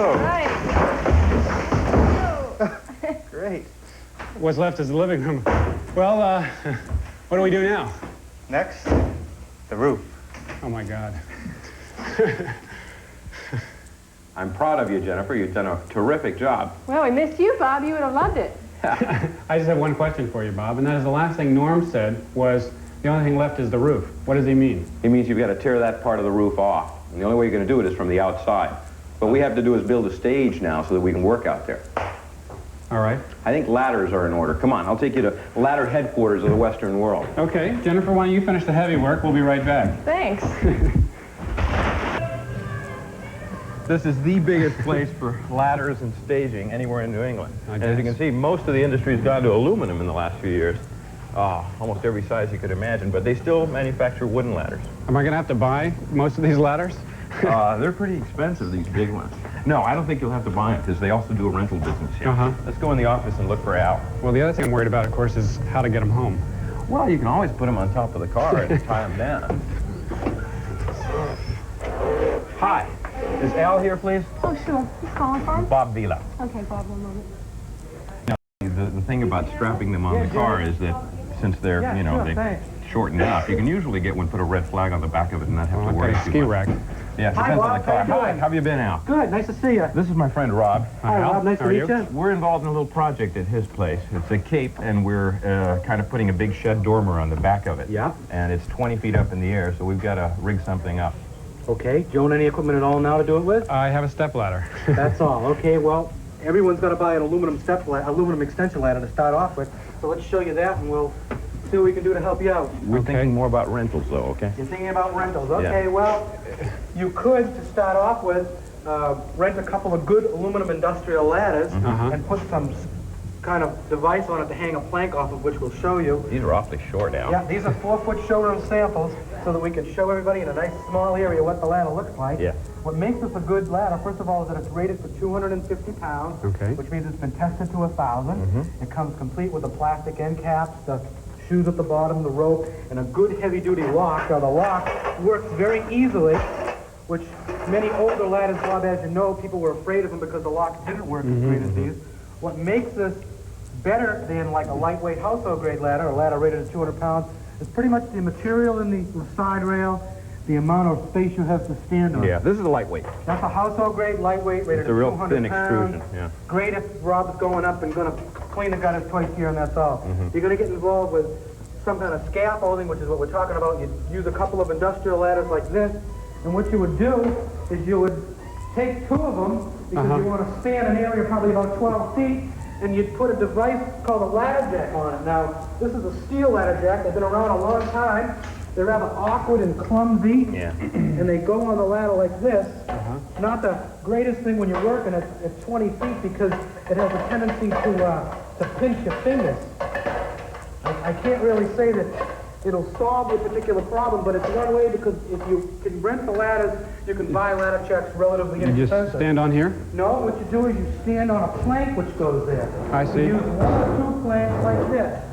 All right. Great. What's left is the living room. Well, what do we do now? Next, the roof. Oh, my God. I'm proud of you, Jennifer. You've done a terrific job. Well, we missed you, Bob. You would have loved it. I just have one question for you, Bob, and that is the last thing Norm said was the only thing left is the roof. What does he mean? He means you've got to tear that part of the roof off. And the only way you're going to do it is from the outside. What we have to do is build a stage now so that we can work out there. All right. I think ladders are in order. Come on, I'll take you to ladder headquarters of the Western world. Okay. Jennifer, why don't you finish the heavy work? We'll be right back. Thanks. This is the biggest place for ladders and staging anywhere in New England. And as you can see, most of the industry has gone to aluminum in the last few years. Almost every size you could imagine, but they still manufacture wooden ladders. Am I going to have to buy most of these ladders? They're pretty expensive, these big ones. No, I don't think you'll have to buy them, because they also do a rental business here. Let's go in the office and look for Al. Well, the other thing I'm worried about, of course, is how to get them home. Well, you can always put them on top of the car and tie them down. Hi. Is Al here, please? Oh, sure. Who's calling for him? Bob Vila. Okay, Bob, one moment. The thing about strapping them on the car is that since they're, they shorten up, you can usually get one, put a red flag on the back of it and not have to worry ski too much. rack. Yeah, it depends on the car. Hi, how have you been, Al? Good, nice to see you. This is my friend Rob. Hi, Rob, nice to meet you. We're involved in a little project at his place. It's a cape, and we're kind of putting a big shed dormer on the back of it. Yeah. And it's 20 feet up in the air, so we've got to rig something up. Okay, do you own any equipment at all now to do it with? I have a step ladder. That's all. Okay, well, everyone's got to buy an aluminum extension ladder to start off with. So let's show you that, and we'll see what we can do to help you out. We're thinking more about rentals, though, okay? You're thinking about rentals. Okay, well, you could, to start off with, rent a couple of good aluminum industrial ladders and put some kind of device on it to hang a plank off of, which we'll show you. These are awfully short, Al. Yeah, these are 4-foot showroom samples so that we can show everybody in a nice small area what the ladder looks like. Yeah. What makes this a good ladder, first of all, is that it's rated for 250 pounds, which means it's been tested to 1,000. It comes complete with the plastic end caps, the shoes at the bottom, the rope, and a good heavy-duty lock. Now, the lock works very easily, which many older ladders, Bob, as you know, people were afraid of them because the lock didn't work as great as these. What makes this better than like a lightweight household grade ladder, a ladder rated at 200 pounds, is pretty much the material in the side rail, the amount of space you have to stand on. Yeah, this is a lightweight. That's a household grade, lightweight, rated It's a at real 200 thin pounds. extrusion, yeah. Great if Rob's going up and going to clean the gutters twice a year, and that's all. You're going to get involved with some kind of scaffolding, which is what we're talking about. You'd use a couple of industrial ladders like this, and what you would do is you would take two of them, because you want to span an area probably about 12 feet, and you'd put a device called a ladder jack on it. Now, this is a steel ladder jack. They've been around a long time. They're rather awkward and clumsy, and they go on the ladder like this. Not the greatest thing when you're working at 20 feet because it has a tendency to pinch your fingers. I can't really say that it'll solve a particular problem, but it's one way because if you can rent the ladders, you can buy ladder jacks relatively inexpensive. You just stand on here? No, what you do is you stand on a plank which goes there. I see. You use one or two planks like this.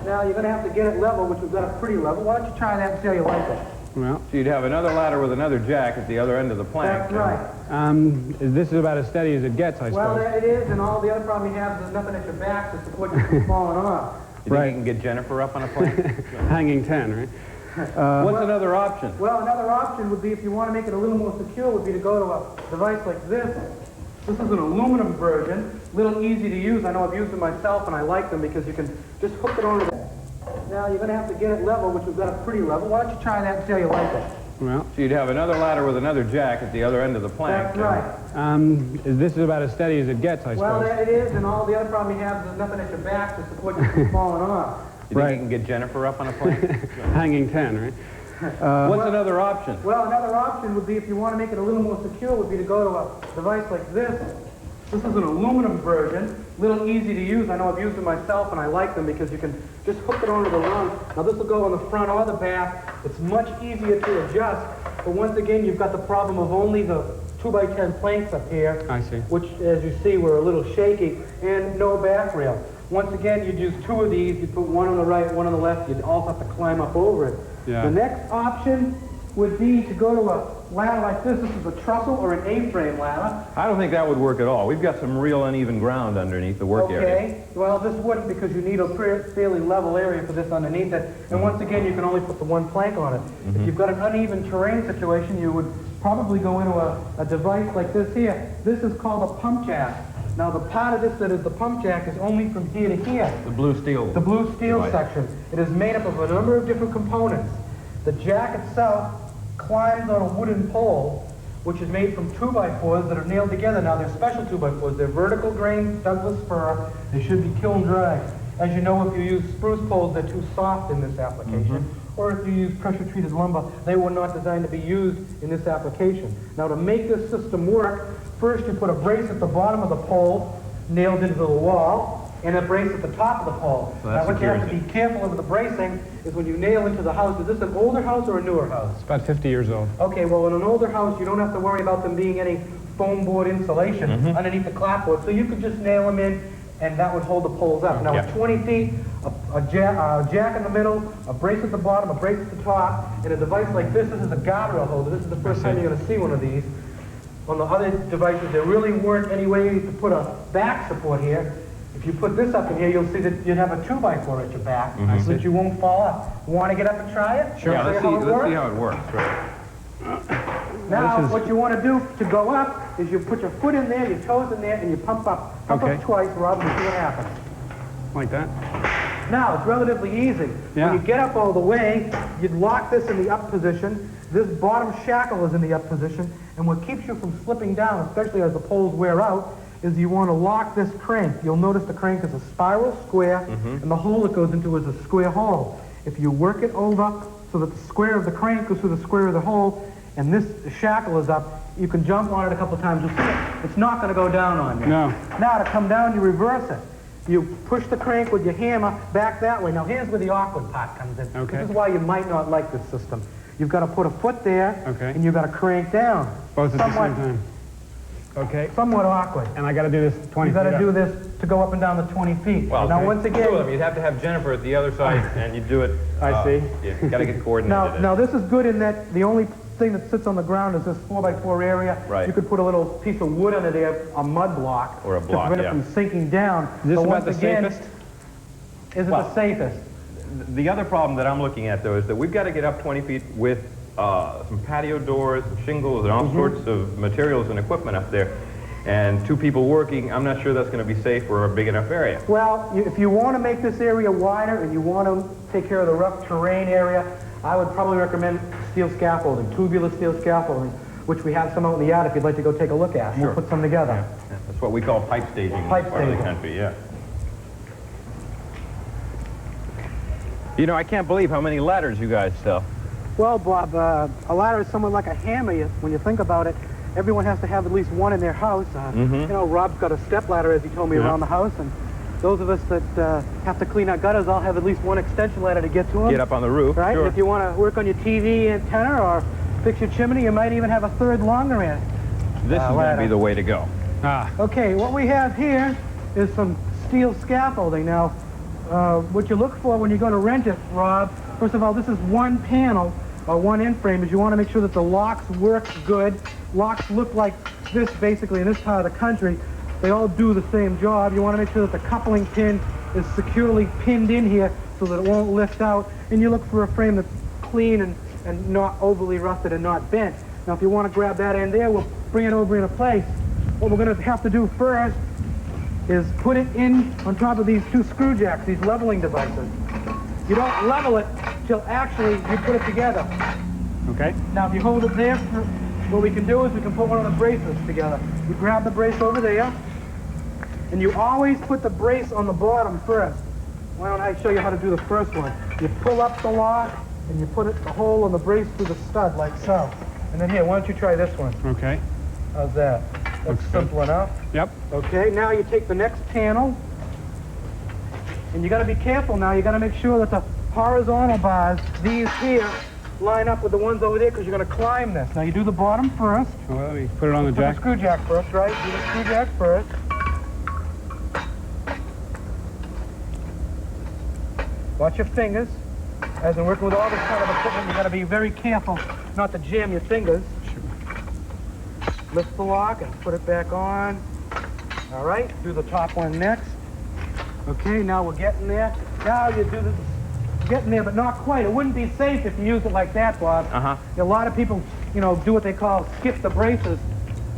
Now you're going to have to get it level, which we've got a pretty level. Why don't you try that and see how you like it? Well, So you'd have another ladder with another jack at the other end of the plank. That's right. this is about as steady as it gets, I Well, suppose. it is, and all the other problem you have is there's nothing at your back to support you from falling off. You think you can get Jennifer up on a plank? Hanging 10, right? What's another option? Well, another option would be, if you want to make it a little more secure, would be to go to a device like this. This is an aluminum version, a little easy to use. I know I've used them myself, and I like them because you can just hook it onto the... Now, you're going to have to get it level, which we've got a pretty level. Why don't you try that and see how you like it? Well, So you'd have another ladder with another jack at the other end of the plank. That's right. this is about as steady as it gets, I Well, suppose. it is, and all the other problem you have is there's nothing at your back to support you from falling off. You think you can get Jennifer up on a plank? Hanging 10, right? What's another option? Well, another option would be, if you want to make it a little more secure, would be to go to a device like this. This is an aluminum version, a little easy to use. I know I've used them myself, and I like them because you can just hook it onto the rung. Now, this will go on the front or the back. It's much easier to adjust, but once again, you've got the problem of only the 2x10 planks up here, I see. which, as you see, were a little shaky, and no back rail. Once again, you'd use two of these. You'd put one on the right, one on the left. You'd also have to climb up over it. Yeah. The next option would be to go to a ladder like this is a trussel or an A-frame ladder. I don't think that would work at all. We've got some real uneven ground underneath the work area. Okay, well, this wouldn't because you need a fairly level area for this underneath it. And once again, you can only put the one plank on it. If you've got an uneven terrain situation, you would probably go into a device like this here. This is called a pump jack. Now, the part of this that is the pump jack is only from here to here. The blue steel. The blue steel device. section. It is made up of a number of different components. The jack itself climbs on a wooden pole, which is made from 2x4s that are nailed together. Now, they're special 2x4s. They're vertical grain Douglas fir. They should be kiln dried. As you know, if you use spruce poles, they're too soft in this application. Or if you use pressure-treated lumber, they were not designed to be used in this application. Now, to make this system work, first you put a brace at the bottom of the pole, nailed into the wall, and a brace at the top of the pole. So now, what you have to be careful of the bracing is when you nail into the house. Is this an older house or a newer house? It's about 50 years old. Okay, well, in an older house, you don't have to worry about them being any foam board insulation underneath the clapboard, so you could just nail them in, and that would hold the poles up. Now, at 20 feet, a jack in the middle, a brace at the bottom, a brace at the top, and a device like this. This is a guardrail holder. This is the first time you're going to see one of these. On the other devices, there really weren't any way to put a back support here. If you put this up in here, you'll see that you'd have a 2x4 at your back, so that you won't fall up. Want to get up and try it? Sure. Yeah, let's see how it works. Right. Now, what you want to do to go up is you put your foot in there, your toes in there, and you pump up. Pump up twice, Rob, and see what happens. Like that? Now, it's relatively easy. Yeah. When you get up all the way, you'd lock this in the up position. This bottom shackle is in the up position. And what keeps you from slipping down, especially as the poles wear out, is you want to lock this crank. You'll notice the crank is a spiral square, and the hole it goes into is a square hole. If you work it over so that the square of the crank goes through the square of the hole, and this shackle is up, you can jump on it a couple times. You'll see it. It's not going to go down on you. No. Now, to come down, you reverse it. You push the crank with your hammer back that way. Now, here's where the awkward part comes in. Okay. This is why you might not like this system. You've got to put a foot there, and you've got to crank down. Both at the same time. Okay. Somewhat awkward. And I got to do this 20 You've feet got to up. do this to go up and down the 20 feet. Well, now, once again... two of them. You'd have to have Jennifer at the other side, and you do it... I see. You've got to get coordinated. Now, this is good in that the only thing that sits on the ground is this 4x4 area. Right. You could put a little piece of wood under there, a mud block, Or a block, to prevent it from sinking down. Is this But about once the again, safest? Is it the safest? The other problem that I'm looking at, though, is that we've got to get up 20 feet with some patio doors, and shingles, and all sorts of materials and equipment up there. And two people working, I'm not sure that's going to be safe for a big enough area. Well, if you want to make this area wider and you want to take care of the rough terrain area, I would probably recommend steel scaffolding, tubular steel scaffolding, which we have some out in the yard if you'd like to go take a look at. Sure. We'll put some together. Yeah, that's what we call pipe staging in Pipe this part of the staging. country, yeah. You know, I can't believe how many ladders you guys sell. Well, Bob, a ladder is somewhat like a hammer. When you think about it, everyone has to have at least one in their house. You know, Rob's got a step ladder, as he told me, around the house, and those of us that have to clean our gutters all have at least one extension ladder to get to them. Get up on the roof, right? sure. And if you want to work on your TV antenna or fix your chimney, you might even have a third longer end. This is going to be the way to go. Okay, what we have here is some steel scaffolding. Now, what you look for when you're going to rent it, Rob, first of all, this is one panel, or one end frame, is you want to make sure that the locks work good. Locks look like this, basically, in this part of the country. They all do the same job. You want to make sure that the coupling pin is securely pinned in here so that it won't lift out. And you look for a frame that's clean and not overly rusted and not bent. Now, if you want to grab that end there, we'll bring it over into place. What we're going to have to do first is put it in on top of these two screw jacks, these leveling devices. You don't level it till actually you put it together. Okay. Now, if you hold it there, what we can do is we can put one of the braces together. You grab the brace over there, and you always put the brace on the bottom first. Why don't I show you how to do the first one? You pull up the lock, and you put the hole on the brace through the stud, like so. And then here, why don't you try this one? Okay. How's that? That's simple enough. Yep. Okay, now you take the next panel, and you got to be careful now. You got to make sure that the horizontal bars, these here, line up with the ones over there because you're going to climb this. Now you do the bottom first. Well, let me put it on the Put the jack. screw jack first, right? Do the screw jack first. Watch your fingers. As in working with all this kind of equipment, you got to be very careful not to jam your fingers. Lift the lock and put it back on. All right, do the top one next. Okay, now we're getting there. Now you do this, getting there, but not quite. It wouldn't be safe if you used it like that, Bob. A lot of people, you know, do what they call skip the braces.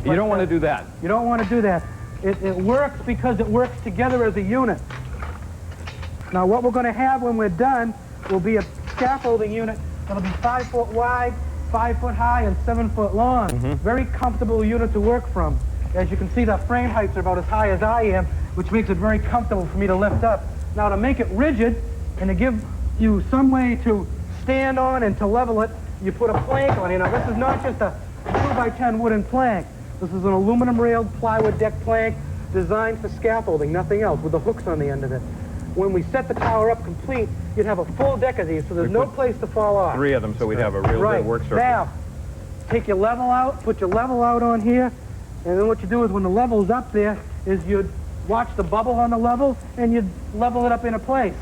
You don't want to do that. You don't want to do that. It works because it works together as a unit. Now what we're going to have when we're done will be a scaffolding unit that'll be 5 foot wide, 5 foot high, and 7 foot long. Very comfortable unit to work from. As you can see, the frame heights are about as high as I am, which makes it very comfortable for me to lift up. Now to make it rigid and to give you some way to stand on and to level it, you put a plank on it. Now this is not just a 2x10 wooden plank. This is an aluminum railed plywood deck plank designed for scaffolding, nothing else, with the hooks on the end of it. When we set the tower up complete, you'd have a full deck of these, so there's no place to fall off. 3 of them, so we'd have a real big work surface. Now, take your level out, put your level out on here, and then what you do is when the level's up there, is you'd watch the bubble on the level, and you'd level it up into place.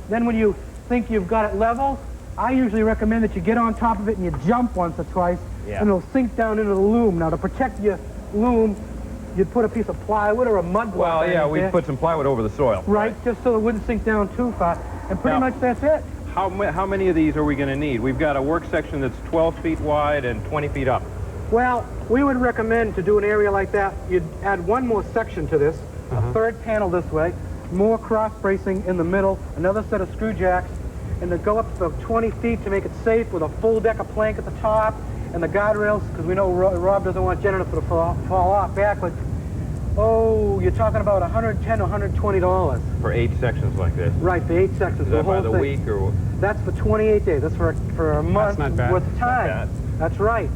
Then when you think you've got it level, I usually recommend that you get on top of it and you jump once or twice, and it'll sink down into the loom. Now, to protect your loom, you'd put a piece of plywood or a mud block. Well, yeah, we'd put some plywood over the soil. Right, just so it wouldn't sink down too far. And pretty much that's it. How many of these are we going to need? We've got a work section that's 12 feet wide and 20 feet up. Well, we would recommend to do an area like that, you'd add one more section to this, a third panel this way, more cross bracing in the middle, another set of screw jacks, and to go up to 20 feet to make it safe with a full deck of plank at the top, and the guardrails, because we know Rob doesn't want Jennifer to fall off backwards. Oh, you're talking about $110 to $120. For 8 sections like this. Right, for 8 sections. Is that by the week or? That's for 28 days. That's for a month not bad. worth of time. That's right.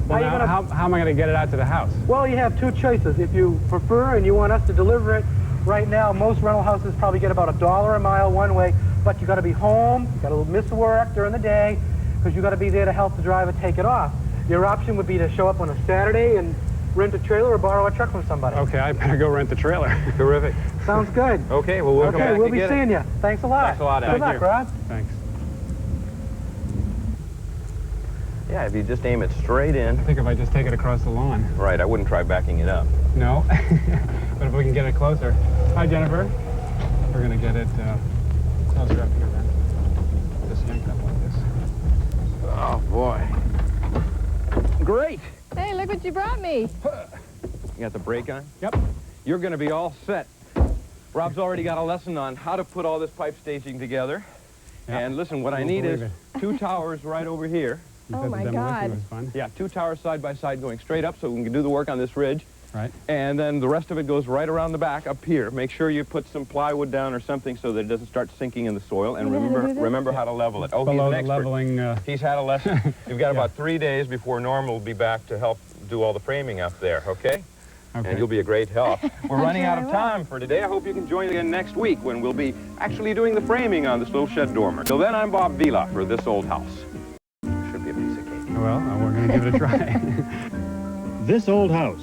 Well, how am I going to get it out to the house? Well, you have 2 choices. If you prefer and you want us to deliver it, right now most rental houses probably get about $1 a mile one way, but you got to be home, you got to miss work during the day, because you got to be there to help the driver take it off. Your option would be to show up on a Saturday and rent a trailer or borrow a truck from somebody. Okay, I better go rent the trailer. Terrific. Sounds good. Okay, well, we'll come back we'll to be get seeing it. you. Thanks a lot. Thanks a lot, Al. Good luck, Rob. Thanks. Yeah, if you just aim it straight in. I think if I just take it across the lawn. Right, I wouldn't try backing it up. No, but if we can get it closer. Hi, Jennifer. We're going to get it closer up here then. Just yank up like this. Oh, boy. Great. Hey, look what you brought me. You got the brake on? Yep. You're going to be all set. Rob's already got a lesson on how to put all this pipe staging together. Yeah. And listen, what I Won't need is believe 2 towers right over here. You Oh said my the demolition God. was fun. Yeah, 2 towers side by side going straight up so we can do the work on this ridge. Right. And then the rest of it goes right around the back up here. Make sure you put some plywood down or something so that it doesn't start sinking in the soil. And remember how to level it. Oh, he's Below an the expert. leveling. He's had a lesson. You've got Yeah. about 3 days before Norm will be back to help do all the framing up there, okay? Okay. And you'll be a great help. We're running out of Very well. time for today. I hope you can join again next week when we'll be actually doing the framing on this little shed dormer. Till then, I'm Bob Vila for This Old House. Should be a piece of cake. Well, we're going to give it a try. This Old House